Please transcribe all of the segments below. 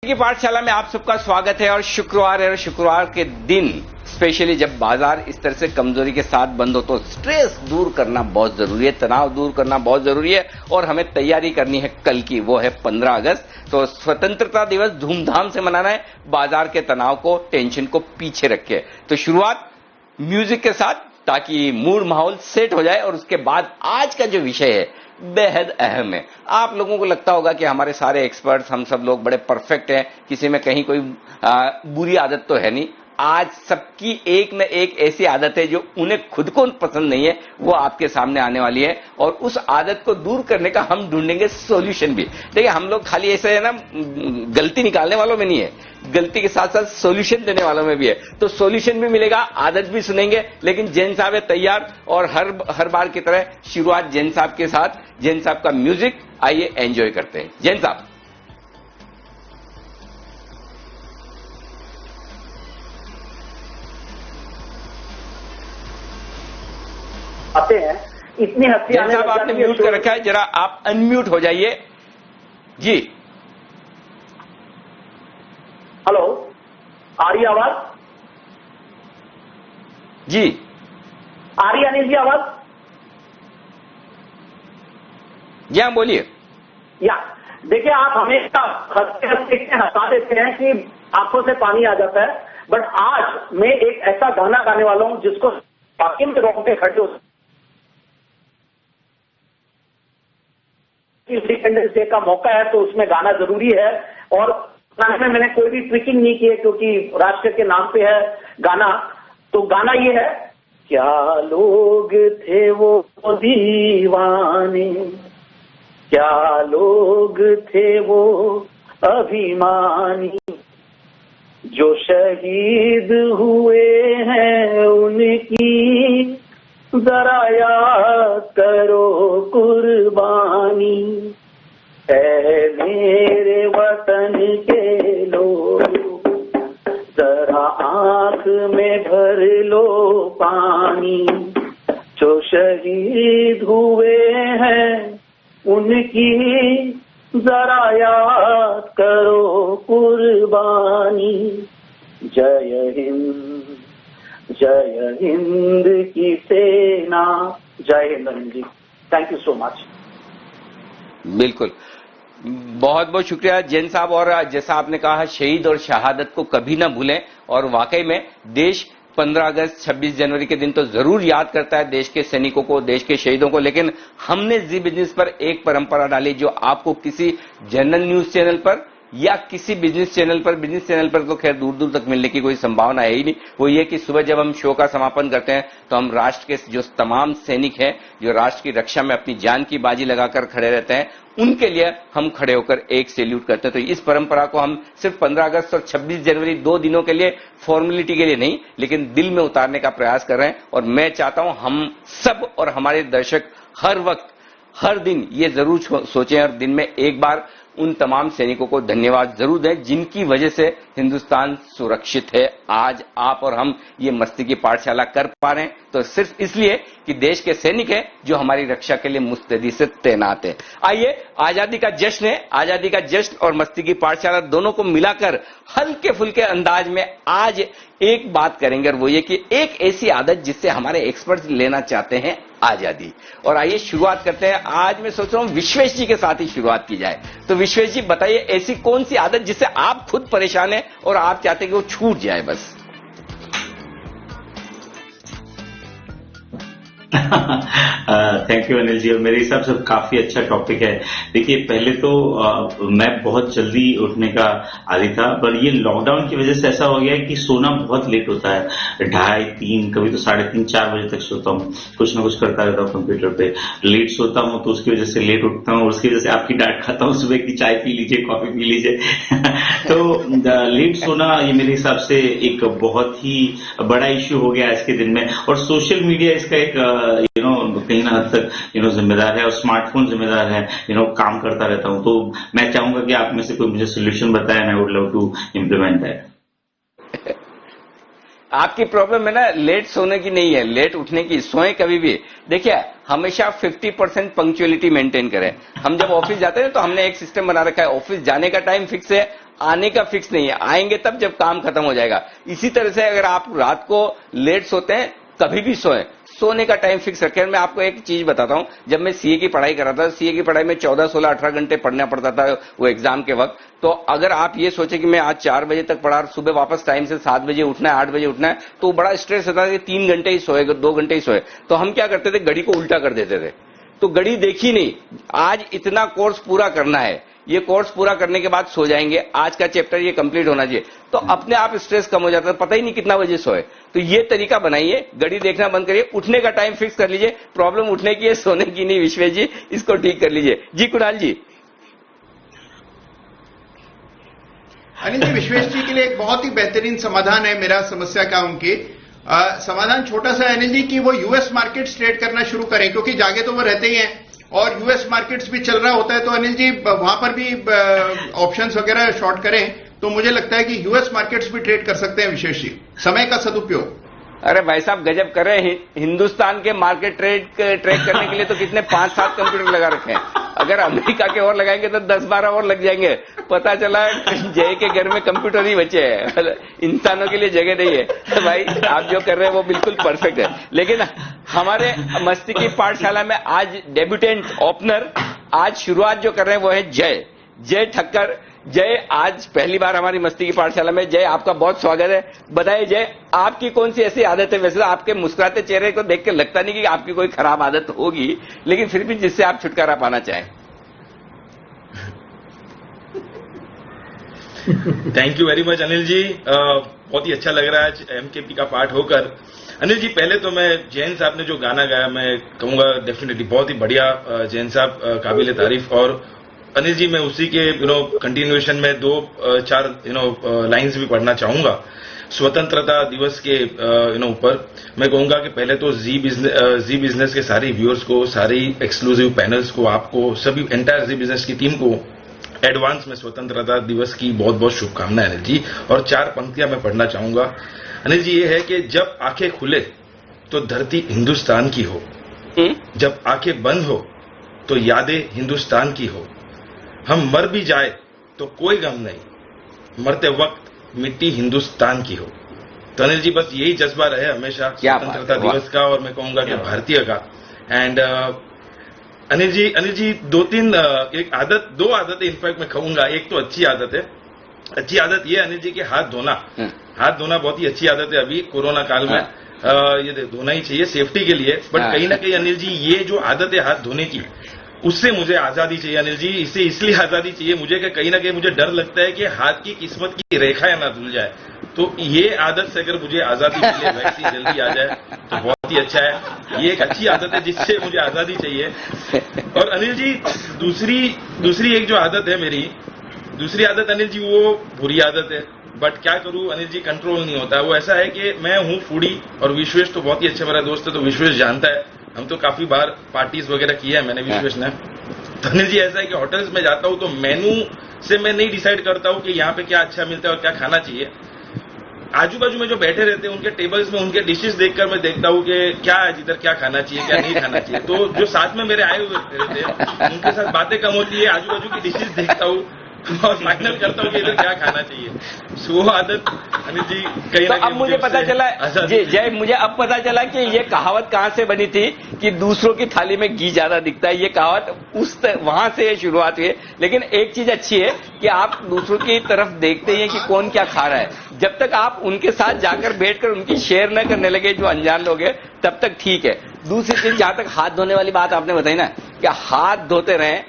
की पाठशाला में आप सबका स्वागत है। और शुक्रवार है और शुक्रवार के दिन स्पेशली जब बाजार इस तरह से कमजोरी के साथ बंद हो तो स्ट्रेस दूर करना बहुत जरूरी है, तनाव दूर करना बहुत जरूरी है। और हमें तैयारी करनी है कल की, वो है 15 अगस्त। तो स्वतंत्रता दिवस धूमधाम से मनाना है, बाजार के तनाव को, टेंशन को पीछे रखे। तो शुरुआत म्यूजिक के साथ ताकि मूड माहौल सेट हो जाए। और उसके बाद आज का जो विषय है बेहद अहम है। आप लोगों को लगता होगा कि हमारे सारे एक्सपर्ट्स, हम सब लोग बड़े परफेक्ट हैं, किसी में कहीं कोई बुरी आदत तो है नहीं। आज सबकी एक न एक ऐसी आदत है जो उन्हें खुद को पसंद नहीं है, वो आपके सामने आने वाली है। और उस आदत को दूर करने का हम ढूंढेंगे सॉल्यूशन भी। देखिए, हम लोग खाली ऐसे है ना, गलती निकालने वालों में नहीं है, गलती के साथ साथ सॉल्यूशन देने वालों में भी है। तो सॉल्यूशन भी मिलेगा, आदत भी सुनेंगे। लेकिन जैन साहब है तैयार, और हर बार की तरह शुरुआत जैन साहब के साथ। जैन साहब का म्यूजिक आइए एंजॉय करते हैं। जैन साहब आते हैं, इतनी हंसी जैन आने साहब लग आपने जाती है। म्यूट कर रखा है, जरा आप अनम्यूट हो जाइए जी। हेलो, आ रही आवाज? जी आ रही अनिल जी आवाज? जी हाँ, बोलिए। या देखिए, आप हमेशा हंसते हंसते हंसा देते हैं कि आंखों से पानी आ जाता है। बट आज मैं एक ऐसा गाना गाने वाला हूं जिसको वाकई में रोंगटे खड़े हो। इंडिपेंडेंस डे का मौका है तो उसमें गाना जरूरी है। और गाने में मैंने कोई भी ट्विकिंग नहीं की है क्योंकि राष्ट्र के नाम पे है गाना। तो गाना ये है, क्या लोग थे वो दीवाने, क्या लोग थे वो अभिमानी, जो शहीद हुए हैं उनकी जरा याद करो कुर्बानी। ऐ मेरे वतन के लोग, जरा आंख में भर लो पानी, जो शहीद हुए हैं उनकी जरा याद करो कुर्बानी। जय हिंद, जय हिंद की सेना। जय Hind Anil ji, thank you so much. बिल्कुल, बहुत बहुत शुक्रिया जैन साहब। और जैसा आपने कहा, शहीद और शहादत को कभी ना भूलें। और वाकई में देश 15 अगस्त 26 जनवरी के दिन तो जरूर याद करता है देश के सैनिकों को, देश के शहीदों को। लेकिन हमने जी बिजनेस पर एक परंपरा डाली जो आपको किसी जनरल न्यूज चैनल पर या किसी बिजनेस चैनल पर तो खैर दूर दूर तक मिलने की कोई संभावना है ही नहीं। वो ये कि सुबह जब हम शो का समापन करते हैं तो हम राष्ट्र के जो तमाम सैनिक हैं, जो राष्ट्र की रक्षा में अपनी जान की बाजी लगाकर खड़े रहते हैं, उनके लिए हम खड़े होकर एक सैल्यूट करते हैं। तो इस परंपरा को हम सिर्फ 15 अगस्त और 26 जनवरी 2 दिनों के लिए, फॉर्मेलिटी के लिए नहीं, लेकिन दिल में उतारने का प्रयास कर रहे हैं। और मैं चाहता हूं हम सब और हमारे दर्शक हर वक्त, हर दिन ये जरूर सोचें और दिन में एक बार उन तमाम सैनिकों को धन्यवाद जरूर दें जिनकी वजह से हिंदुस्तान सुरक्षित है। आज आप और हम ये मस्ती की पाठशाला कर पा रहे हैं तो सिर्फ इसलिए कि देश के सैनिक हैं जो हमारी रक्षा के लिए मुस्तैदी से तैनात है। आइए, आजादी का जश्न है, आजादी का जश्न और मस्ती की पाठशाला दोनों को मिलाकर हल्के फुल्के अंदाज में आज एक बात करेंगे, और वो ये कि एक ऐसी आदत जिससे हमारे एक्सपर्ट्स लेना चाहते हैं आजादी। और आइए शुरुआत करते हैं। आज मैं सोच रहा हूं विश्वेश जी के साथ ही शुरुआत की जाए। तो विश्वेश जी बताइए, ऐसी कौन सी आदत जिससे आप खुद परेशान हैं और आप चाहते हैं कि वो छूट जाए बस? Thank you Anil ji. और मेरे हिसाब से काफी अच्छा टॉपिक है। देखिए, पहले तो मैं बहुत जल्दी उठने का आदी था, पर ये लॉकडाउन की वजह से ऐसा हो गया है कि सोना बहुत लेट होता है। 2:30, 3, कभी तो 3:30, 4 बजे तक सोता हूँ। कुछ ना कुछ करता रहता हूँ कंप्यूटर पे। लेट सोता हूँ तो उसकी वजह से लेट उठता हूँ, और उसकी वजह से आपकी डांट खाता हूँ सुबह की, चाय पी लीजिए, कॉफी पी लीजिए। तो लेट सोना ये मेरे हिसाब से एक बहुत ही बड़ा इश्यू हो गया आज के दिन में। और सोशल मीडिया इसका एक कहीं ना हद तक जिम्मेदार है, और स्मार्टफोन जिम्मेदार है। काम करता रहता हूं। तो मैं चाहूंगा कि आप में से कोई मुझे सोल्यूशन बताए, and I would love to implement that. आपकी प्रॉब्लम है ना लेट सोने की नहीं है, लेट उठने की। सोए कभी भी। देखिए, हमेशा 50% पंक्चुअलिटी मेंटेन करें। हम जब ऑफिस जाते हैं तो हमने एक सिस्टम बना रखा है, ऑफिस जाने का टाइम फिक्स है, आने का फिक्स नहीं है, आएंगे तब जब काम खत्म हो जाएगा। इसी तरह से अगर आप रात को लेट सोते हैं, कभी भी सोएं, सोने का टाइम फिक्स रखें। मैं आपको एक चीज बताता हूं, जब मैं सीए की पढ़ाई कर रहा था, सीए की पढ़ाई में 14, 16, 18 घंटे पढ़ना पड़ता था वो एग्जाम के वक्त। तो अगर आप ये सोचे कि मैं आज 4 बजे तक पढ़ा, सुबह वापस टाइम से 7 बजे उठना है, 8 बजे उठना है, तो बड़ा स्ट्रेस होता था कि 3 घंटे ही सोए, 2 घंटे ही सोए। तो हम क्या करते थे, घड़ी को उल्टा कर देते थे, तो घड़ी देखी नहीं, आज इतना कोर्स पूरा करना है, ये कोर्स पूरा करने के बाद सो जाएंगे, आज का चैप्टर ये कंप्लीट होना चाहिए, तो अपने आप स्ट्रेस कम हो जाता है, पता ही नहीं कितना बजे सोए। तो ये तरीका बनाइए, घड़ी देखना बंद करिए, उठने का टाइम फिक्स कर लीजिए। प्रॉब्लम उठने की है, सोने की नहीं विश्वेश जी, इसको ठीक कर लीजिए। जी कुणाल जी। अनिल जी, विश्वेश जी के लिए एक बहुत ही बेहतरीन समाधान है मेरा समस्या का उनकी। समाधान छोटा सा है अनिल जी कि वो यूएस मार्केट्स ट्रेड करना शुरू करें, क्योंकि जागे तो वो रहते ही हैं और यूएस मार्केट्स भी चल रहा होता है। तो अनिल जी वहां पर भी ऑप्शंस वगैरह शॉर्ट करें, तो मुझे लगता है कि यूएस मार्केट्स भी ट्रेड कर सकते हैं विशेष जी, समय का सदुपयोग। अरे भाई साहब गजब कर रहे हैं, हिंदुस्तान के मार्केट ट्रेक करने के लिए तो कितने 5-7 कंप्यूटर लगा रखे हैं। अगर अमेरिका के और लगाएंगे तो 10-12 और लग जाएंगे। पता चला जय के घर में कंप्यूटर ही बचे हैं, इंसानों के लिए जगह नहीं है। तो भाई आप जो कर रहे हैं वो बिल्कुल परफेक्ट है। लेकिन हमारे मस्ती की पाठशाला में आज डेब्यूटेंट ओपनर, आज शुरुआत जो कर रहे हैं वो है जय ठक्कर। जय, आज पहली बार हमारी मस्ती की पाठशाला में। जय, आपका बहुत स्वागत है। बताइए जय, आपकी कौन सी ऐसी आदत है? वैसे तो आपके मुस्कुराते चेहरे को देख के लगता नहीं कि आपकी कोई खराब आदत होगी, लेकिन फिर भी जिससे आप छुटकारा पाना चाहें। Thank you very much Anil ji, बहुत ही अच्छा लग रहा है आज एमकेपी का पार्ट होकर। अनिल जी, पहले तो मैं जैन साहब ने जो गाना गाया, मैं कहूंगा डेफिनेटली बहुत ही बढ़िया जैन साहब, काबिल तारीफ। और अनिल जी, मैं उसी के कंटिन्यूएशन में 2-4 लाइंस भी पढ़ना चाहूंगा। स्वतंत्रता दिवस के ऊपर मैं कहूंगा कि पहले तो जी बिजनेस के सारे व्यूअर्स को, सारी एक्सक्लूसिव पैनल्स को, आपको सभी एंटायर जी बिजनेस की टीम को एडवांस में स्वतंत्रता दिवस की बहुत बहुत शुभकामनाएं अनिल जी। और 4 पंक्तियां मैं पढ़ना चाहूंगा अनिल जी। ये है कि जब आंखें खुले तो धरती हिंदुस्तान की हो, जब आंखें बंद हो तो यादें हिंदुस्तान की हो, हम मर भी जाए तो कोई गम नहीं, मरते वक्त मिट्टी हिंदुस्तान की हो। तो अनिल जी, बस यही जज्बा रहे हमेशा स्वतंत्रता दिवस का, और मैं कहूंगा कि भारतीय का। एंड अनिल जी 2 आदतें इनफैक्ट मैं कहूंगा। एक तो अच्छी आदत है, अच्छी आदत ये अनिल जी कि हाथ धोना बहुत ही अच्छी आदत है अभी कोरोना काल में। ये धोना ही चाहिए सेफ्टी के लिए। बट कहीं ना कहीं अनिल जी, ये जो आदत है हाथ धोने की, उससे मुझे आजादी चाहिए अनिल जी। इससे इसलिए आजादी चाहिए मुझे कि कहीं ना कहीं मुझे डर लगता है कि हाथ की किस्मत की रेखाएं ना धुल जाए। तो ये आदत से अगर मुझे आजादी मिले, वैक्सीन जल्दी आ जाए तो बहुत ही अच्छा है। ये एक अच्छी आदत है जिससे मुझे आजादी चाहिए। और अनिल जी, दूसरी एक जो आदत है मेरी, दूसरी आदत अनिल जी वो बुरी आदत है। बट क्या करूं अनिल जी, कंट्रोल नहीं होता। वो ऐसा है कि मैं हूं फूडी, और विश्वेश तो बहुत ही अच्छा मेरा दोस्त है, तो विश्वेश जानता है, हम तो काफी बार पार्टीज वगैरह की है मैंने विश्वेश ने। तो अनिल जी ऐसा है कि होटल्स में जाता हूं तो मेनू से मैं नहीं डिसाइड करता हूं कि यहाँ पे क्या अच्छा मिलता है और क्या खाना चाहिए। आजू बाजू में जो बैठे रहते हैं उनके टेबल्स में उनके डिशेस देखकर मैं देखता हूं कि क्या है, इधर क्या खाना चाहिए, क्या नहीं खाना चाहिए। तो जो साथ में मेरे आए हुए रहते हैं उनके साथ बातें कम होती है, आजू बाजू की डिशेस देखता हूं और फाइनल करता हूं कि इधर क्या खाना चाहिए। वो आदत अनिल जी कहीं ना कहीं अब मुझे पता चला जय, मुझे अब पता चला कि ये कहावत कहां से बनी थी कि दूसरों की थाली में घी ज्यादा दिखता है। ये कहावत वहां से शुरुआत हुई है। लेकिन एक चीज अच्छी है कि आप दूसरों की तरफ देखते हैं कि कौन क्या खा रहा है। जब तक आप उनके साथ जाकर बैठकर उनकी शेयर न करने लगे, जो अनजान लोग हैं, तब तक ठीक है। दूसरी चीज, जहां तक हाथ धोने वाली बात आपने बताई ना, कि हाथ धोते रहें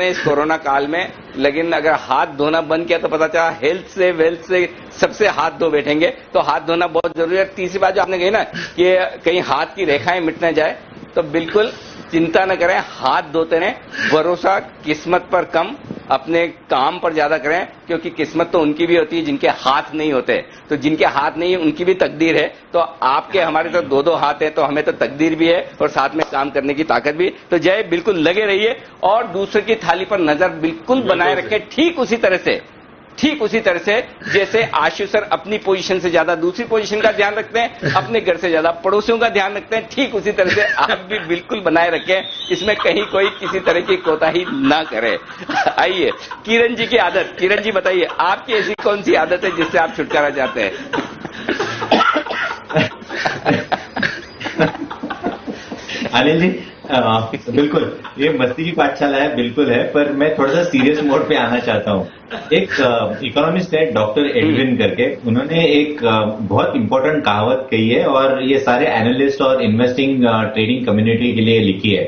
इस कोरोना काल में। लेकिन अगर हाथ धोना बंद किया तो पता चला हेल्थ से वेल्थ से सबसे हाथ धो बैठेंगे। तो हाथ धोना बहुत जरूरी है। तीसरी बात जो आपने कही ना कि कहीं हाथ की रेखाएं मिट न जाए, तो बिल्कुल चिंता न करें, हाथ धोते रहें। भरोसा किस्मत पर कम, अपने काम पर ज्यादा करें, क्योंकि किस्मत तो उनकी भी होती है जिनके हाथ नहीं होते। तो जिनके हाथ नहीं है उनकी भी तकदीर है। तो आपके हमारे तो 2-2 हाथ है, तो हमें तो तकदीर भी है और साथ में काम करने की ताकत भी। तो जय, बिल्कुल लगे रहिए और दूसरे की थाली पर नजर बिल्कुल बनाए रखें। ठीक उसी तरह से ठीक उसी तरह से जैसे आशु सर अपनी पोजीशन से ज्यादा दूसरी पोजीशन का ध्यान रखते हैं, अपने घर से ज्यादा पड़ोसियों का ध्यान रखते हैं, ठीक उसी तरह से आप भी बिल्कुल बनाए रखें, इसमें कहीं कोई किसी तरह की कोताही ना करे। आइए किरण जी की आदत, किरण जी बताइए आपकी ऐसी कौन सी आदत है जिससे आप छुटकारा चाहते हैं? अनिल जी बिल्कुल ये मस्ती की पाठशाला है, बिल्कुल है, पर मैं थोड़ा सा सीरियस मोड पे आना चाहता हूँ। एक इकोनॉमिस्ट है डॉक्टर एडविन करके, उन्होंने एक बहुत इंपॉर्टेंट कहावत कही है और ये सारे एनालिस्ट और इन्वेस्टिंग ट्रेडिंग कम्युनिटी के लिए लिखी है।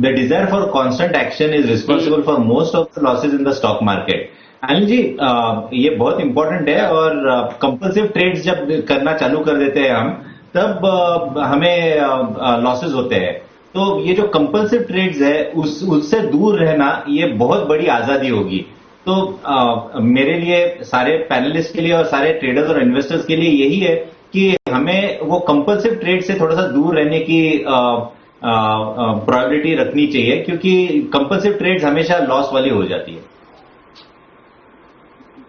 The desire for constant action is responsible for most of the losses in the stock market. Anil ji ये बहुत इंपॉर्टेंट है और कंपल्सिव ट्रेड्स जब करना चालू कर देते हैं हम, तब हमें लॉसेज होते हैं। तो ये जो कंपल्सिव ट्रेड्स है उससे दूर रहना ये बहुत बड़ी आजादी होगी। तो मेरे लिए, सारे पैनलिस्ट के लिए और सारे ट्रेडर्स और इन्वेस्टर्स के लिए यही है कि हमें वो कंपल्सिव ट्रेड से थोड़ा सा दूर रहने की प्रोबेबिलिटी रखनी चाहिए, क्योंकि कंपल्सिव ट्रेड्स हमेशा लॉस वाली हो जाती है।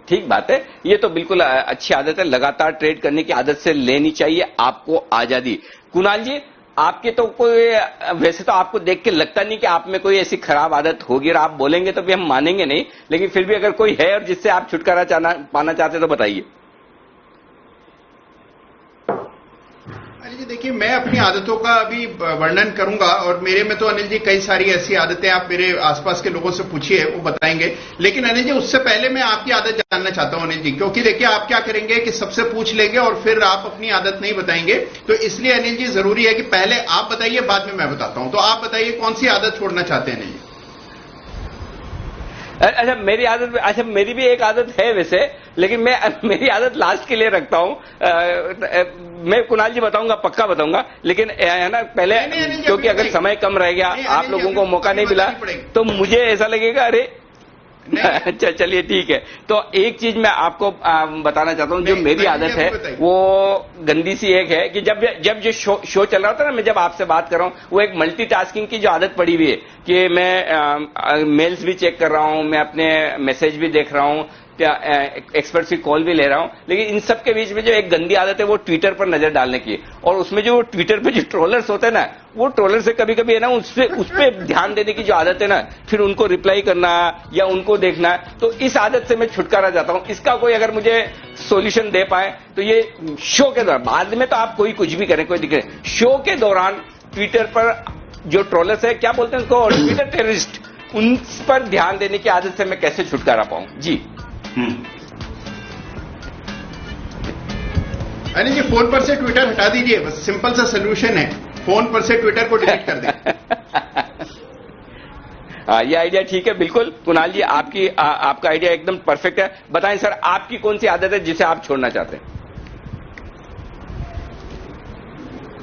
ठीक बात है, ये तो बिल्कुल अच्छी आदत है, लगातार ट्रेड करने की आदत से लेनी चाहिए आपको आजादी। कुणाल जी आपके तो कोई, वैसे तो आपको देख के लगता नहीं कि आप में कोई ऐसी खराब आदत होगी और आप बोलेंगे तो भी हम मानेंगे नहीं, लेकिन फिर भी अगर कोई है और जिससे आप छुटकारा पाना चाहते तो बताइए। अनिल जी देखिए, मैं अपनी आदतों का अभी वर्णन करूंगा और मेरे में तो अनिल जी कई सारी ऐसी आदतें, आप मेरे आसपास के लोगों से पूछिए वो बताएंगे। लेकिन अनिल जी उससे पहले मैं आपकी आदत जानना चाहता हूं अनिल जी, क्योंकि देखिए आप क्या करेंगे कि सबसे पूछ लेंगे और फिर आप अपनी आदत नहीं बताएंगे। तो इसलिए अनिल जी जरूरी है कि पहले आप बताइए, बाद में मैं बताता हूं। तो आप बताइए कौन सी आदत छोड़ना चाहते हैं अनिल जी? अच्छा मेरी आदत, अच्छा मेरी भी एक आदत है वैसे, लेकिन मैं मेरी आदत लास्ट के लिए रखता हूं। मैं कुणाल जी बताऊंगा, पक्का बताऊंगा, लेकिन है ना पहले, क्योंकि अगर समय कम रह गया, आप लोगों को मौका नहीं मिला, तो मुझे ऐसा लगेगा अरे अच्छा चलिए ठीक है। तो एक चीज मैं आपको बताना चाहता हूं, जो मेरी आदत है वो गंदी सी एक है कि जब जो शो चल रहा होता है ना, मैं जब आपसे बात कर रहा हूं, वो एक मल्टीटास्किंग की जो आदत पड़ी हुई है कि मैं मेल्स भी चेक कर रहा हूं, मैं अपने मैसेज भी देख रहा हूं, एक्सपर्ट्स की कॉल भी ले रहा हूं, लेकिन इन सब के बीच में जो एक गंदी आदत है वो ट्विटर पर नजर डालने की। और उसमें जो ट्विटर पे जो ट्रोलर्स होते हैं ना, वो ट्रोलर से कभी कभी है ना उस पे ध्यान देने की जो आदत है ना, फिर उनको रिप्लाई करना या उनको देखना, तो इस आदत से मैं छुटकारा चाहता हूं। इसका कोई अगर मुझे सॉल्यूशन दे पाए तो ये शो के दौरान, बाद में तो आप कोई कुछ भी करें, कोई दिक्कत नहीं, शो के दौरान ट्विटर पर जो ट्रोलर्स है, क्या बोलते हैं उसको, ट्विटर टेररिस्ट, उन पर ध्यान देने की आदत से मैं कैसे छुटकारा पाऊं? जी अनिल जी फोन पर से ट्विटर हटा दीजिए, बस सिंपल सा सोल्यूशन है, फोन पर से ट्विटर को डिलीट कर दें। ये आइडिया ठीक है, बिल्कुल कुणाल जी आपका आइडिया एकदम परफेक्ट है। बताएं सर आपकी कौन सी आदत है जिसे आप छोड़ना चाहते हैं?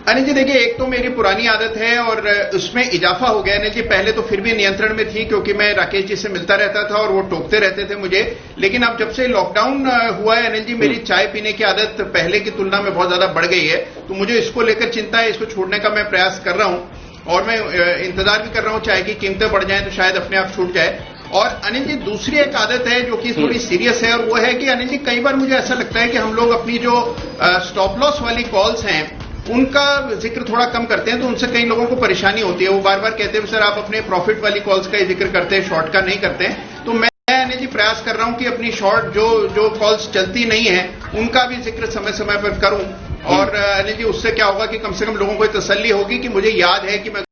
अनिल जी देखिए, एक तो मेरी पुरानी आदत है और उसमें इजाफा हो गया अनिल जी। पहले तो फिर भी नियंत्रण में थी, क्योंकि मैं राकेश जी से मिलता रहता था और वो टोकते रहते थे मुझे। लेकिन अब जब से लॉकडाउन हुआ है अनिल जी, मेरी चाय पीने की आदत पहले की तुलना में बहुत ज्यादा बढ़ गई है। तो मुझे इसको लेकर चिंता है, इसको छोड़ने का मैं प्रयास कर रहा हूं और मैं इंतजार भी कर रहा हूं चाय की कीमतें बढ़ जाएं तो शायद अपने आप छूट जाए। और अनिल जी दूसरी एक आदत है जो कि थोड़ी सीरियस है, और वो है कि अनिल जी कई बार मुझे ऐसा लगता है कि हम लोग अपनी जो स्टॉप लॉस वाली कॉल्स हैं उनका जिक्र थोड़ा कम करते हैं, तो उनसे कई लोगों को परेशानी होती है। वो बार बार कहते हैं सर आप अपने प्रॉफिट वाली कॉल्स का ही जिक्र करते हैं, शॉर्ट का नहीं करते हैं। तो मैं अनिल जी प्रयास कर रहा हूं कि अपनी शॉर्ट जो कॉल्स चलती नहीं है उनका भी जिक्र समय समय पर करूं। और अनिल जी उससे क्या होगा कि कम से कम लोगों को तसल्ली होगी कि मुझे याद है कि मैं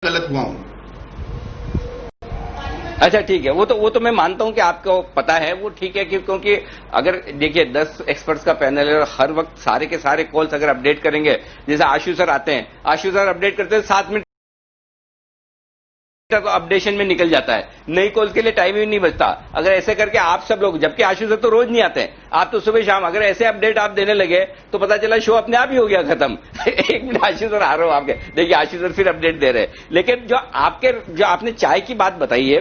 गलत हुआ हूं। अच्छा ठीक है, वो तो मैं मानता हूं कि आपको पता है, वो ठीक है, क्योंकि अगर देखिए 10 एक्सपर्ट्स का पैनल है और हर वक्त सारे के सारे कॉल्स अगर अपडेट करेंगे, जैसे आशु सर आते हैं, आशु सर अपडेट करते हैं 7 मिनट तो अपडेशन में निकल जाता है, नई कॉल्स के लिए टाइम ही नहीं बचता। अगर ऐसे करके आप सब लोग, जबकि आशु सर तो रोज नहीं आते हैं, आप तो सुबह शाम, अगर ऐसे अपडेट आप देने लगे तो पता चला शो अपने आप ही हो गया खत्म। 1 मिनट आशु सर आ रहा हूं आपके, देखिए आशु सर फिर अपडेट दे रहे हैं। लेकिन जो आपने चाय की बात बताई है,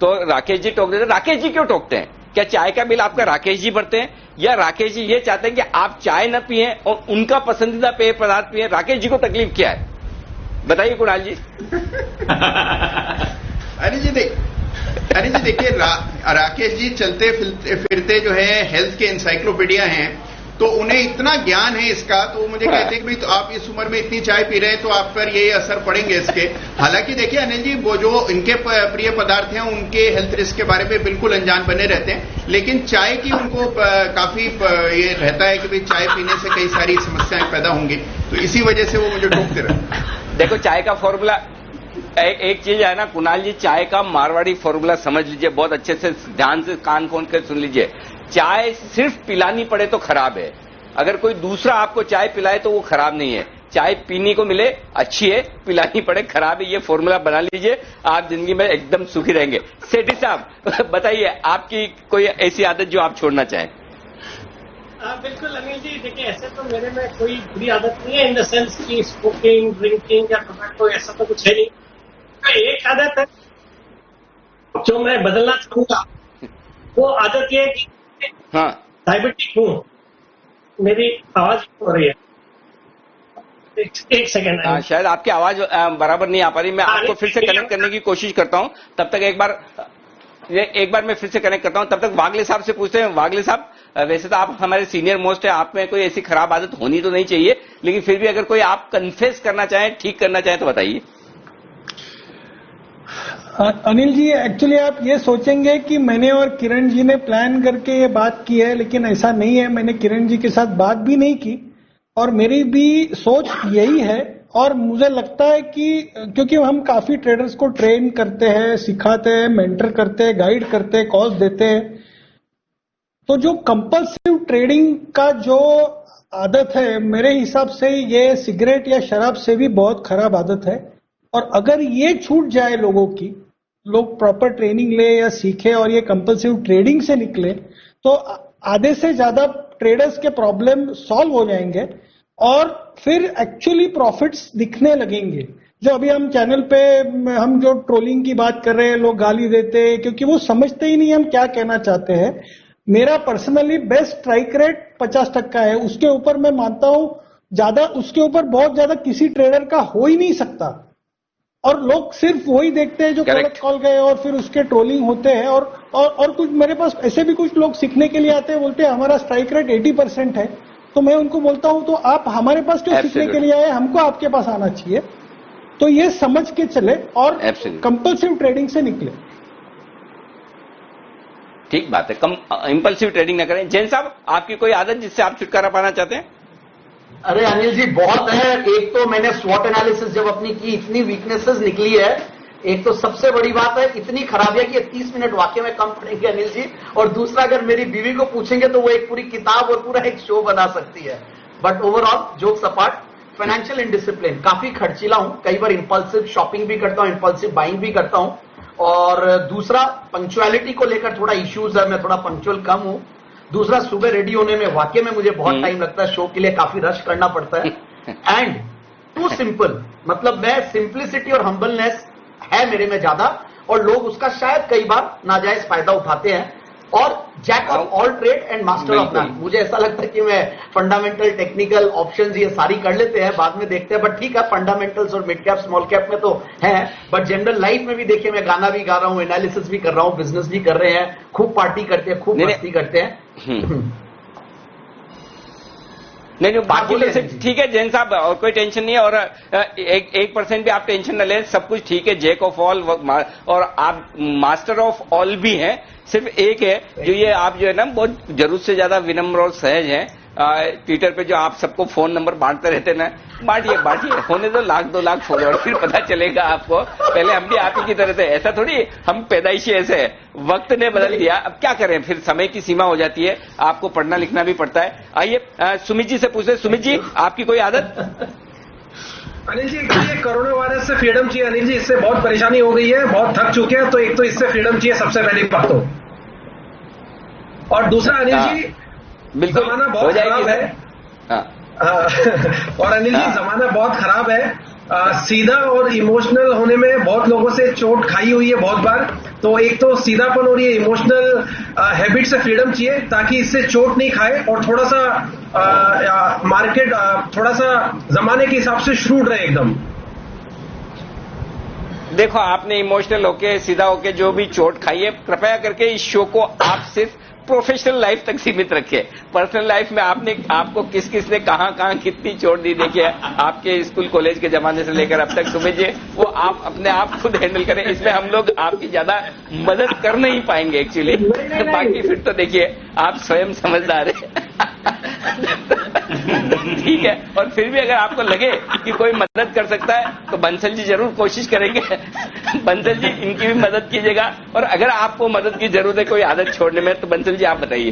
तो राकेश जी टोक देते, राकेश जी क्यों टोकते हैं? क्या चाय का बिल आपका राकेश जी भरते हैं, या राकेश जी ये चाहते हैं कि आप चाय न पिए और उनका पसंदीदा पेय पदार्थ पिए? राकेश जी को तकलीफ क्या है, बताइए कुणाल जी। अनिल जी अनिल जी देखिए, राकेश जी चलते फिरते जो है हेल्थ के इंसाइक्लोपीडिया हैं, तो उन्हें इतना ज्ञान है इसका, तो मुझे कहते हैं कि भाई तो आप इस उम्र में इतनी चाय पी रहे हैं तो आप पर ये असर पड़ेंगे इसके। हालांकि देखिए अनिल जी, वो जो इनके प्रिय पदार्थ हैं उनके हेल्थ रिस्क के बारे में बिल्कुल अनजान बने रहते हैं, लेकिन चाय की उनको काफी ये रहता है कि भाई चाय पीने से कई सारी समस्याएं पैदा होंगी, तो इसी वजह से वो मुझे टोकते रहते। देखो चाय का फॉर्मूला एक चीज है ना कुणाल जी, चाय का मारवाड़ी फॉर्मूला समझ लीजिए, बहुत अच्छे से ध्यान से कान खोल कर सुन लीजिए। चाय सिर्फ पिलानी पड़े तो खराब है, अगर कोई दूसरा आपको चाय पिलाए तो वो खराब नहीं है। चाय पीने को मिले अच्छी है, पिलानी पड़े खराब है, ये फॉर्मूला बना लीजिए, आप जिंदगी में एकदम सुखी रहेंगे। सेठी साहब बताइए, आपकी कोई ऐसी आदत जो आप छोड़ना चाहें? बिल्कुल अनिल जी, देखिए ऐसे तो मेरे में कोई बुरी आदत नहीं है, इन द सेंस की स्मोकिंग, ड्रिंकिंग या टोबैको ऐसा तो कुछ है नहीं। एक आदत है जो मैं बदलना चाहूंगा, वो आदत ये है कि हाँ, डायबिटिक हूँ, मेरी आवाज हो रही है, एक सेकेंड। शायद आपकी आवाज बराबर नहीं आ पा रही, मैं आपको फिर से कनेक्ट करने की कोशिश करता हूं, तब तक एक बार मैं फिर से कनेक्ट करता हूं, तब तक वागले साहब से पूछते हैं। वागले साहब, वैसे तो आप हमारे सीनियर मोस्ट है, आप में कोई ऐसी खराब आदत होनी तो नहीं चाहिए, लेकिन फिर भी अगर कोई आप कन्फेस करना चाहें, ठीक करना चाहें तो बताइए। अनिल जी, एक्चुअली आप ये सोचेंगे कि मैंने और किरण जी ने प्लान करके ये बात की है, लेकिन ऐसा नहीं है। मैंने किरण जी के साथ बात भी नहीं की और मेरी भी सोच यही है। और मुझे लगता है कि क्योंकि हम काफी ट्रेडर्स को ट्रेन करते हैं, सिखाते हैं, मेंटर करते हैं, गाइड करते हैं, कॉल्स देते हैं, तो जो कंपल्सिव ट्रेडिंग का जो आदत है, मेरे हिसाब से ये सिगरेट या शराब से भी बहुत खराब आदत है। और अगर ये छूट जाए लोगों की, लोग प्रॉपर ट्रेनिंग ले या सीखे और ये कंपल्सिव ट्रेडिंग से निकले, तो आधे से ज्यादा ट्रेडर्स के प्रॉब्लम सॉल्व हो जाएंगे और फिर एक्चुअली प्रॉफिट्स दिखने लगेंगे। जो अभी हम चैनल पे हम जो ट्रोलिंग की बात कर रहे हैं, लोग गाली देते हैं क्योंकि वो समझते ही नहीं हम क्या कहना चाहते हैं। मेरा पर्सनली बेस्ट स्ट्राइक रेट 50% है, उसके ऊपर मैं मानता हूं ज्यादा, उसके ऊपर बहुत ज्यादा किसी ट्रेडर का हो ही नहीं सकता। और लोग सिर्फ वही देखते हैं जो गलत कॉल गए और फिर उसके ट्रोलिंग होते हैं। और कुछ मेरे पास ऐसे भी कुछ लोग सीखने के लिए आते हैं, बोलते हैं हमारा स्ट्राइक रेट 80% है, तो मैं उनको बोलता हूं तो आप हमारे पास क्यों सीखने के लिए आए, हमको आपके पास आना चाहिए। तो ये समझ के चले और कंपल्सिव ट्रेडिंग से निकले। ठीक बात है, कम इंपल्सिव ट्रेडिंग न करें। जैन साहब, आपकी कोई आदत जिससे आप छुटकारा पाना चाहते हैं? अरे अनिल जी, बहुत है। एक तो मैंने स्वॉट एनालिसिस जब अपनी की, इतनी वीकनेसेस निकली है। एक तो सबसे बड़ी बात है, इतनी खराबियां कि 30 मिनट वाकई में कम पड़ेंगे अनिल जी। और दूसरा, अगर मेरी बीवी को पूछेंगे तो वो एक पूरी किताब और पूरा एक शो बना सकती है। But overall jokes apart, financial indiscipline, काफी खर्चीला हूं, कई बार इंपल्सिव शॉपिंग भी करता हूं, इंपल्सिव बाइंग भी करता हूं। और दूसरा, पंक्चुअलिटी को लेकर थोड़ा इश्यूज है, मैं थोड़ा पंक्चुअल कम हूं। दूसरा, सुबह रेडी होने में वाकई में मुझे बहुत टाइम लगता है, शो के लिए काफी रश करना पड़ता है। एंड टू सिंपल, मतलब मैं सिंप्लिसिटी और हम्बलनेस है मेरे में ज्यादा, और लोग उसका शायद कई बार नाजायज फायदा उठाते हैं। और jack of all trade and master of none, मुझे ऐसा लगता है कि मैं फंडामेंटल, टेक्निकल, ऑप्शंस ये सारी कर लेते हैं, बाद में देखते हैं। बट ठीक है, फंडामेंटल्स और मिड कैप, स्मॉल कैप में तो है। बट जनरल लाइफ में भी देखिए, मैं गाना भी गा रहा हूं, एनालिसिस भी कर रहा हूं, बिजनेस भी कर रहे हैं, खूब पार्टी करते हैं, खूब मस्ती करते हैं। नहीं, बाकी तो सिर्फ ठीक है जैन साहब, और कोई टेंशन नहीं है। और 1% भी आप टेंशन न लें, सब कुछ ठीक है। जैक ऑफ ऑल और आप मास्टर ऑफ ऑल भी हैं। सिर्फ एक है जो ये आप जो है ना बहुत जरूरत से ज्यादा विनम्र और सहज हैं। ट्विटर पे जो आप सबको फोन नंबर बांटते रहते ना, बांटिए, होने दो 1-2 लाख फॉलोअर, फिर पता चलेगा आपको। पहले हम भी आप ही की तरह थे, ऐसा थोड़ी हम पैदाइशी ऐसे है, वक्त ने बदल दिया। अब क्या करें, फिर समय की सीमा हो जाती है, आपको पढ़ना लिखना भी पड़ता है। आइए सुमित जी से पूछते हैं। सुमित जी, आपकी कोई आदत? अनिल जी, ये कोरोना वायरस से फ्रीडम चाहिए अनिल जी, इससे बहुत परेशानी हो गई है, बहुत थक चुके हैं, तो एक तो इससे फ्रीडम चाहिए, सबसे पहली बात तो। और दूसरा अनिल जी, बिल्कुल जमाना बहुत खराब है। और अनिल जी, जमाना बहुत खराब है। सीधा और इमोशनल होने में बहुत लोगों से चोट खाई हुई है बहुत बार। तो एक तो सीधापन और ये इमोशनल हैबिट से फ्रीडम चाहिए, ताकि इससे चोट नहीं खाए और थोड़ा सा मार्केट थोड़ा सा जमाने के हिसाब से श्रूड रहे एकदम। देखो, आपने इमोशनल होके सीधा होके जो भी चोट खाई है, कृपया करके इस शो को आप सिर्फ प्रोफेशनल लाइफ तक सीमित रखिए। पर्सनल लाइफ में आपको किस किस ने कहां कितनी चोट दी, देखिए आपके स्कूल कॉलेज के जमाने से लेकर अब तक समझिए, वो आप अपने आप खुद हैंडल करें। इसमें हम लोग आपकी ज्यादा मदद कर नहीं पाएंगे एक्चुअली। बाकी फिर तो देखिए आप स्वयं समझदार हैं। ठीक है, और फिर भी अगर आपको लगे कि कोई मदद कर सकता है तो बंसल जी जरूर कोशिश करेंगे। बंसल जी, इनकी भी मदद कीजिएगा, और अगर आपको मदद की जरूरत है कोई आदत छोड़ने में तो बंसल जी आप बताइए।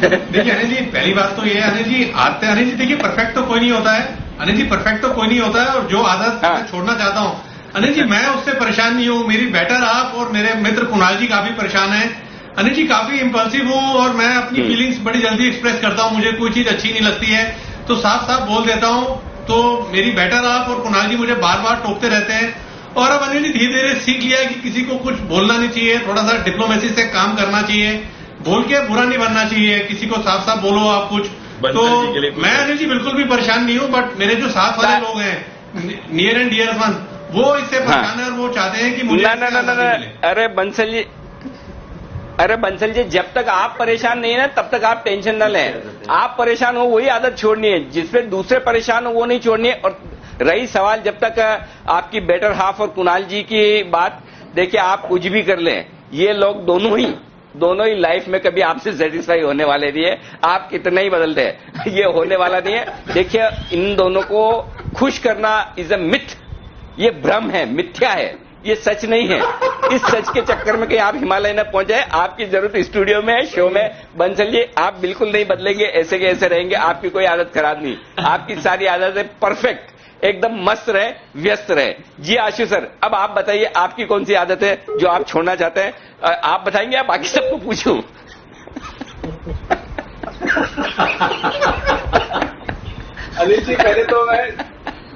देखिए अनिल जी, पहली बात तो ये है अनिल जी, अनिल जी देखिए परफेक्ट तो कोई नहीं होता है। अनिल जी परफेक्ट तो कोई नहीं होता है, और जो आदत मैं छोड़ना चाहता हूँ अनिल जी, मैं उससे परेशान नहीं हूँ। मेरी बेटर आप और मेरे मित्र कुणाल जी काफी परेशान है। अनिल जी काफी इंपल्सिव हूँ और मैं अपनी फीलिंग्स बड़ी जल्दी एक्सप्रेस करता हूँ। मुझे कोई चीज अच्छी नहीं लगती है तो साफ साफ बोल देता हूँ। तो मेरी बेटर आप और कुणाल जी मुझे बार बार टोकते रहते हैं, और अब अनिल जी धीरे धीरे सीख लिया है कि किसी को कुछ बोलना नहीं चाहिए, थोड़ा सा डिप्लोमेसी से काम करना चाहिए, बोल के बुरा नहीं बनना चाहिए, किसी को साफ साफ बोलो आप कुछ। तो मैं अनिल जी बिल्कुल भी परेशान नहीं हूँ, बट मेरे जो साथ वाले लोग हैं, नियर एंड डियर वन, वो इससे परेशान है और वो चाहते हैं कि मुझे अरे बंसल जी, जब तक आप परेशान नहीं है ना तब तक आप टेंशन न लें। आप परेशान हो वही आदत छोड़नी है, जिसमें दूसरे परेशान हो वो नहीं छोड़नी है। और रही सवाल जब तक आपकी बेटर हाफ और कुणाल जी की बात, देखिए आप कुछ भी कर लें, ये लोग दोनों ही लाइफ में कभी आपसे सेटिस्फाई होने वाले नहीं है। आप कितना ही बदल दे, ये होने वाला नहीं है। देखिए, इन दोनों को खुश करना इज अ मिथ, ये भ्रम है, मिथ्या है, ये सच नहीं है। इस सच के चक्कर में कहीं आप हिमालय न पहुंच जाए। आपकी जरूरत स्टूडियो में है, शो में। बंसल जी आप बिल्कुल नहीं बदलेंगे, ऐसे के ऐसे रहेंगे, आपकी कोई आदत खराब नहीं, आपकी सारी आदतें परफेक्ट, एकदम मस्त रहे, व्यस्त रहे। जी आशु सर, अब आप बताइए आपकी कौन सी आदत है जो आप छोड़ना चाहते हैं? आप बताएंगे या बाकी सबको पूछूं? अनिल जी,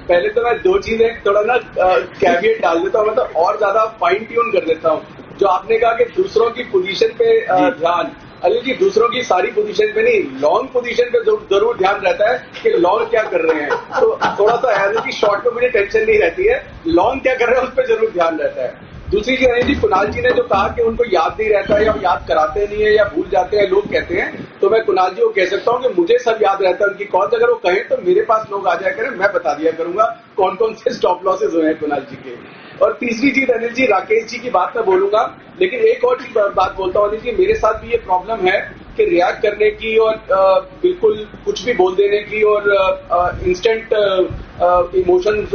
पहले तो मैं दो चीजें थोड़ा ना कैविएट डाल देता हूँ, मतलब और ज्यादा फाइन ट्यून कर देता हूँ। जो आपने कहा कि दूसरों की पोजीशन पे ध्यान, अनिल जी दूसरों की सारी पोजीशन पे नहीं, लॉन्ग पोजीशन पे जरूर ध्यान रहता है कि लॉन्ग क्या कर रहे हैं। तो थोड़ा सा है कि शॉर्ट में मुझे टेंशन नहीं रहती है, लॉन्ग क्या कर रहे हैं उस पर जरूर ध्यान रहता है। दूसरी चीज अनिल जी, कुणाल जी ने जो कहा कि उनको याद नहीं रहता है या याद कराते नहीं है या भूल जाते हैं लोग कहते हैं, तो मैं कुणाल जी को कह सकता हूँ कि मुझे सब याद रहता है उनकी कॉल। अगर वो कहें तो मेरे पास लोग आ जाया करें, मैं बता दिया करूंगा कौन कौन से स्टॉप लॉसेज हुए हैं कुणाल जी के। और तीसरी चीज अनिल जी, राकेश जी की बात मैं बोलूंगा, लेकिन एक और चीज बात बोलता हूँ अनिल जी, मेरे साथ भी ये प्रॉब्लम है कि रिएक्ट करने की और बिल्कुल कुछ भी बोल देने की, और इंस्टेंट इमोशंस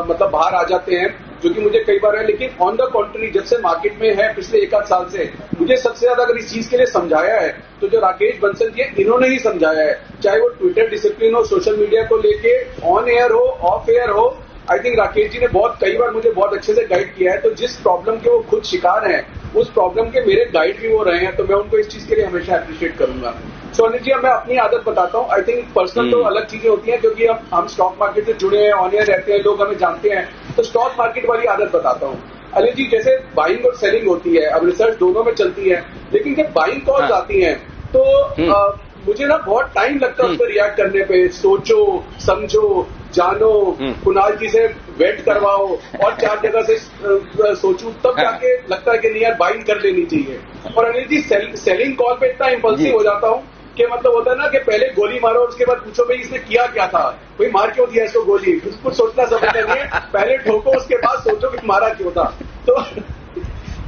मतलब बाहर आ जाते हैं, जो कि मुझे कई बार है। लेकिन ऑन द कॉन्ट्री, जब से मार्केट में है पिछले 1 आध साल से, मुझे सबसे ज्यादा अगर इस चीज के लिए समझाया है तो जो राकेश बंसल जी इन्होंने ही समझाया है, चाहे वो ट्विटर डिसिप्लिन हो, सोशल मीडिया को लेके, ऑन एयर हो, ऑफ एयर हो। आई थिंक राकेश जी ने कई बार मुझे बहुत अच्छे से गाइड किया है। तो जिस प्रॉब्लम के वो खुद शिकार हैं, उस प्रॉब्लम के मेरे गाइड भी वो रहे हैं, तो मैं उनको इस चीज के लिए हमेशा अप्रिशिएट करूंगा। सो अनिल जी, अब मैं अपनी आदत बताता हूँ। आई थिंक पर्सनल तो अलग चीजें होती हैं, क्योंकि अब हम स्टॉक मार्केट से जुड़े हैं, ऑन एयर रहते हैं, लोग हमें जानते हैं, तो स्टॉक मार्केट वाली आदत बताता हूँ। अनिल जी, जैसे बाइंग और सेलिंग होती है, अब रिसर्च दोनों में चलती है, लेकिन जब बाइंग कॉल्स आती हैं तो मुझे ना बहुत टाइम लगता है उस पर रिएक्ट करने पे। सोचो, समझो, जानो, कुणाल जी से वेट करवाओ और 4 जगह से सोचूं, तब जाके लगता है कि नहीं यार बाइंग कर लेनी चाहिए। और अनिल जी, सेलिंग कॉल पे इतना इंपल्सिव हो जाता हूँ कि मतलब होता है ना कि पहले गोली मारो, उसके बाद पूछो भाई इसने किया क्या था, भाई मार क्यों दिया इसको गोली, कुछ सोचना समझना नहीं है, पहले ठोको उसके बाद सोचो कि मारा क्यों था।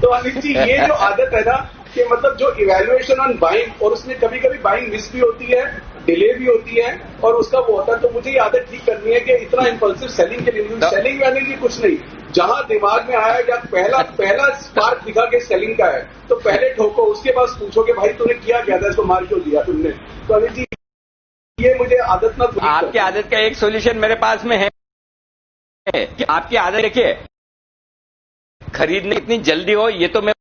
तो अनिल जी, ये जो आदत है ना कि मतलब जो इवैल्यूएशन ऑन बाइंग, और उसमें कभी कभी बाइंग मिस भी होती है, डिले भी होती है, और उसका वो होता है। तो मुझे ये आदत ठीक करनी है कि इतना इंपल्सिव सेलिंग के लिए, सेलिंग में नहीं कुछ नहीं, जहां दिमाग में आया या पहला स्पार्क दिखा के सेलिंग का है, तो पहले ठोको, उसके बाद पूछो कि भाई तूने किया क्या था, इसको मार क्यों दिया तुमने। तो अनिल जी, ये मुझे आदत ना, आपकी आदत का एक सोल्यूशन मेरे पास में है कि आपकी आदत देखिए, खरीदने इतनी जल्दी हो, ये तो मैं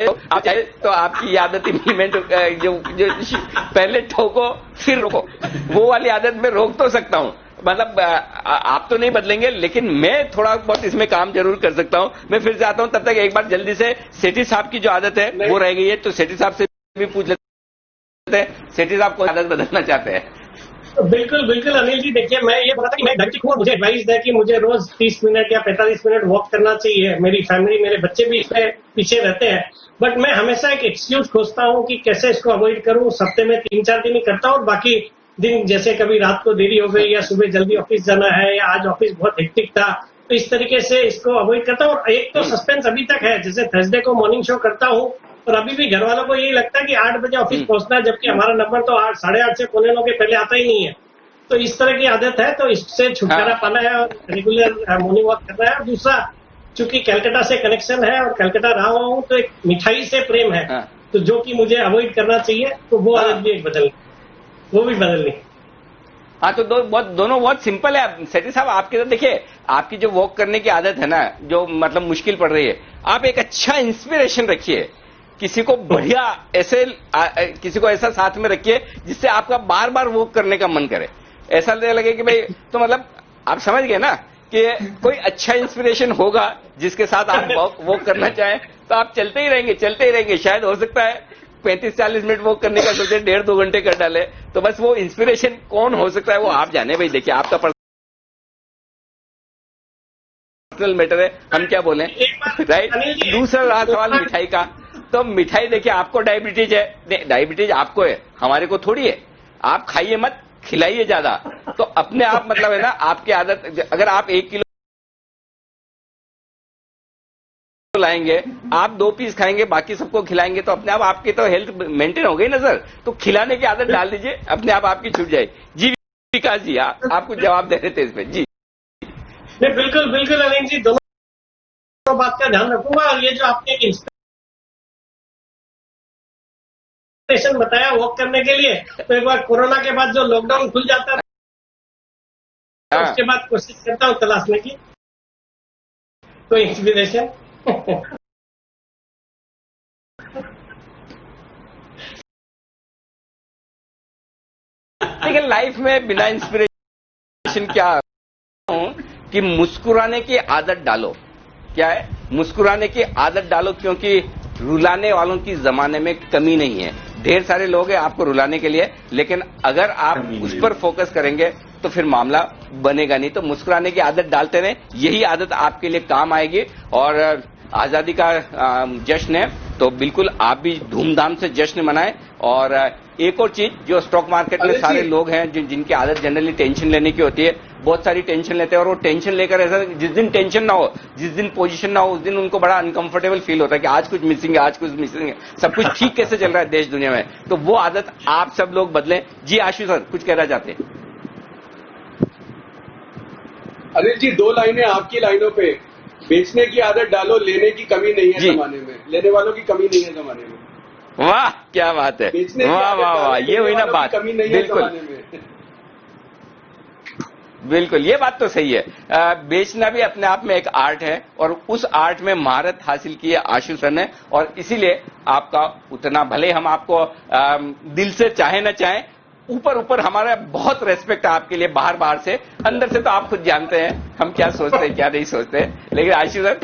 आप चाहे तो आपकी आदत इम्प्लीमेंट, जो पहले ठोको फिर रोको, वो वाली आदत में रोक तो सकता हूं। मतलब आप तो नहीं बदलेंगे, लेकिन मैं थोड़ा बहुत इसमें काम जरूर कर सकता हूं। मैं फिर से आता हूं, तब तक एक बार जल्दी से सेठी साहब की जो आदत है वो रह गई है, तो सेठी साहब से भी पूछ लेता हैं सेठी साहब को आदत बदलना चाहते हैं? बिल्कुल बिल्कुल अनिल जी, देखिए मैं ये बोला था कि मैं डायबिटिक हूँ, मुझे एडवाइस है कि मुझे रोज 30 मिनट या 45 मिनट वॉक करना चाहिए। मेरी फैमिली, मेरे बच्चे भी इसमें पीछे रहते हैं, बट मैं हमेशा एक एक्सक्यूज खोजता हूँ कि कैसे इसको अवॉइड करूँ। हफ्ते में 3-4 दिन ही करता हूँ और बाकी दिन जैसे कभी रात को देरी हो गई या सुबह जल्दी ऑफिस जाना है या आज ऑफिस बहुत हेक्टिक था, तो इस तरीके से इसको अवॉइड करता हूँ। और एक तो सस्पेंस अभी तक है, जैसे थर्सडे को मॉर्निंग शो करता हूँ और अभी भी घर वालों को यही लगता है कि 8 बजे ऑफिस पहुंचना है, जबकि हमारा नंबर तो 8-8:30 से 8:45 के पहले आता ही नहीं है। तो इस तरह की आदत है, तो इससे छुटकारा पाना है और रेगुलर मॉर्निंग वॉक करना है। और दूसरा, चूंकि कलकत्ता से कनेक्शन है और कलकत्ता रहा हूँ, तो एक मिठाई से प्रेम है, तो जो कि मुझे अवॉइड करना चाहिए, तो वो आदत भी एक वो भी बदलनी। हाँ, तो दोनों बहुत सिंपल है सेठी साहब। आपके तो देखिए, आपकी जो वॉक करने की आदत है ना, जो मतलब मुश्किल पड़ रही है, आप एक अच्छा इंस्पिरेशन रखिए, किसी को बढ़िया ऐसे किसी को ऐसा साथ में रखिए जिससे आपका बार बार वॉक करने का मन करे। ऐसा लगे कि भाई, तो मतलब आप समझ गए ना कि कोई अच्छा इंस्पिरेशन होगा जिसके साथ आप वॉक करना चाहें, तो आप चलते ही रहेंगे। शायद हो सकता है 35-40 मिनट वॉक करने का सोचे 1.5-2 घंटे कर डाले, तो बस वो इंस्पिरेशन कौन हो सकता है वो आप जाने भाई। देखिए, आपका पर्सनल मैटर है, हम क्या बोले, राइट। दूसरा रहा सवाल मिठाई का, तो मिठाई देखिए, आपको डायबिटीज है, डायबिटीज आपको है, हमारे को थोड़ी है। आप खाइए मत, खिलाइए ज्यादा, तो अपने आप मतलब है ना, आपकी आदत, अगर आप 1 किलो लाएंगे, आप 2 पीस खाएंगे, बाकी सबको खिलाएंगे, तो अपने आप आपकी तो हेल्थ मेंटेन हो गई ना सर। तो खिलाने की आदत डाल दीजिए, अपने आप आपकी छूट जाएगी। जी विकास जी, आप कुछ जवाब दे रहे थे इस पे जी। नहीं, बिल्कुल बिल्कुल अनिल जी, दोनों बात का ध्यान रखूंगा। और ये जो आपने एक इंस्पिरेशन बताया वॉक करने के लिए, तो एक बार कोरोना के बाद जो लॉकडाउन खुल जाता है, उसके बाद कोशिश करता हूँ तलाशने की कोई इंस्पिरेशन। लेकिन लाइफ में बिना इंस्पिरेशन क्या हूं कि मुस्कुराने की आदत डालो। क्या है? मुस्कुराने की आदत डालो, क्योंकि रुलाने वालों की जमाने में कमी नहीं है। ढेर सारे लोग हैं आपको रुलाने के लिए, लेकिन अगर आप उस पर फोकस करेंगे तो फिर मामला बनेगा नहीं। तो मुस्कुराने की आदत डालते रहें, यही आदत आपके लिए काम आएगी। और आजादी का जश्न है, तो बिल्कुल आप भी धूमधाम से जश्न मनाएं। और एक और चीज, जो स्टॉक मार्केट में सारे लोग हैं जिनकी आदत जनरली टेंशन लेने की होती है, बहुत सारी टेंशन लेते हैं, और वो टेंशन लेकर ऐसा, जिस दिन टेंशन ना हो, जिस दिन पोजीशन ना हो, उस दिन उनको बड़ा अनकंफर्टेबल फील होता है कि आज कुछ मिसिंग है, सब कुछ ठीक कैसे चल रहा है देश दुनिया में। तो वो आदत आप सब लोग बदलें। जी आशु सर, कुछ कहना चाहते हैं? अनिल जी, 2 लाइनें आपकी लाइनों पे। बेचने की आदत डालो, लेने की कमी नहीं है जमाने में, लेने वालों की कमी नहीं है जमाने में। वाह, क्या बात है, वाह वाह वाह, ये हुई ना बात। कमी नहीं है जमाने में। बिल्कुल, ये बात तो सही है। बेचना भी अपने आप में एक आर्ट है, और उस आर्ट में महारत हासिल की है आशु सर ने, और इसीलिए आपका उतना, भले हम आपको दिल से चाहे न चाहे, ऊपर हमारा बहुत रेस्पेक्ट है आपके लिए, बाहर से, अंदर से तो आप खुद जानते हैं हम क्या सोचते हैं क्या नहीं सोचते। लेकिन आशु सर,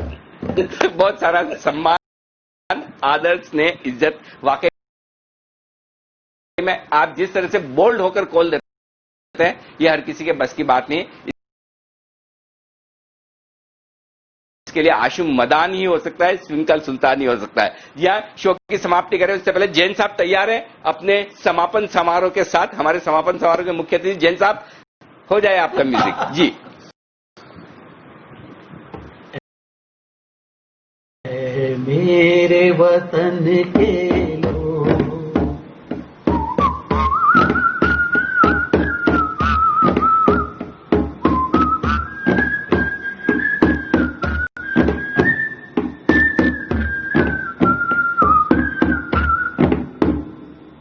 बहुत सारा सम्मान, आदर, स्नेह, इज्जत, वाकई में आप जिस तरह से बोल्ड होकर कॉल देते हैं, ये हर किसी के बस की बात नहीं। इसके लिए आशु मदान ही हो सकता है, स्विंकल सुल्तान ही हो सकता है। यह शो की समाप्ति करें उससे पहले जैन साहब तैयार हैं अपने समापन समारोह के साथ। हमारे समापन समारोह के मुख्य अतिथि जैन साहब, हो जाए आपका म्यूजिक जी। मेरे वतन के लोग,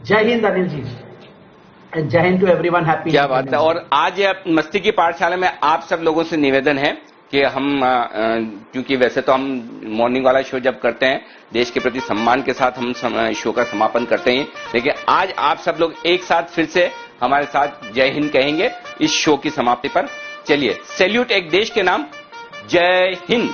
जय हिंद अनिल जी, जय हिंद टू एवरीवन, हैप्पी। क्या बात है। और आज मस्ती की पाठशाला में आप सब लोगों से निवेदन है कि हम, क्योंकि वैसे तो हम मॉर्निंग वाला शो जब करते हैं देश के प्रति सम्मान के साथ हम शो का समापन करते हैं, लेकिन आज आप सब लोग एक साथ फिर से हमारे साथ जय हिंद कहेंगे इस शो की समाप्ति पर। चलिए, सैल्यूट एक देश के नाम, जय हिंद।